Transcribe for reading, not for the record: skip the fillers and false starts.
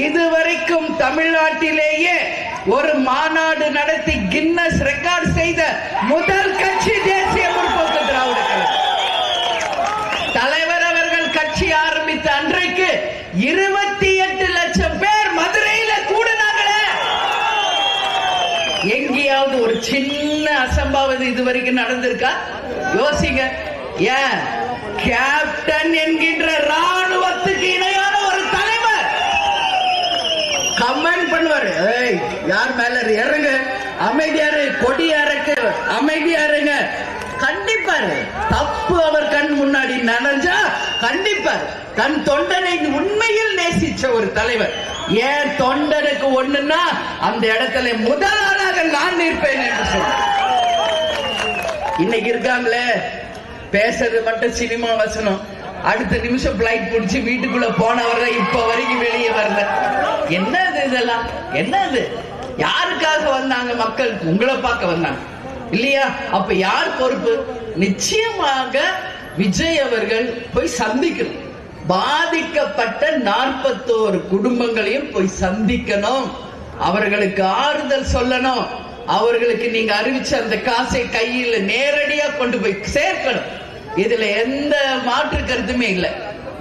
இதுவரைக்கும் தமிழ்நாட்டிலேயே ஒரு மாநாடு நடத்தி கின்னஸ் ரெக்கார்ட் செய்த முதல் கட்சி தேசிய முற்போக்கு திராவிட கழகம். தலைவர் அவர்கள் கட்சி ஆரம்பித்த அன்றைக்கு 28 லட்சம் பேர் மதுரையில கூடினாங்களே. எங்கேயாவது ஒரு சின்ன அசம்பாவிதம் இதுவரைக்கும் நடந்திருக்கா? யோசிங்க. ஏன் கேப்டன் என்கின்ற ராணுவத்துக்கு இணையான ஒரு தலைவர் கமெண்ட் பண்ணுவாரு, யார் மேல இறங்க, அமைதியாரு, கொடியாருக்கு அமைதியாருங்க, கண்டிப்பாரு. தப்பு அவர் கண் முன்னாடி நடந்தா கண்டிப்பார். தன் தொண்டனை உண்மையில் நேசிச்ச ஒரு தலைவர். ஏன் தொண்டனுக்கு ஒண்ணுன்னா அந்த இடத்துல முதலாளாக நான் நிற்பேன் என்று சொல்ற. இன்னைக்கு இருக்காங்களே, பேசுறது மட்டும் சினிமா வசனம், அடுத்த நிமிஷம் பிளைட் பிடிச்சி வீட்டுக்குள்ள போனவர இப்ப வரைக்கும் வெளியே வரல. என்னது இதெல்லாம்? என்னது? யாருக்காக வந்தாங்க? மக்கள் உங்களை பார்க்க வந்தாங்க இல்லையா? அப்ப யார் பொறுப்பு? நிச்சயமாக விஜய் அவர்கள் போய் சந்திக்கணும். பாதிக்கப்பட்ட 41 குடும்பங்களையும் போய் சந்திக்கணும். அவர்களுக்கு ஆறுதல் சொல்லணும். அவர்களுக்கு நீங்க அறிவிச்ச அந்த காசை கையில் நேரடியா கொண்டு போய் சேர்க்கணும். இதுல எந்த மாற்று கருத்துமே இல்லை.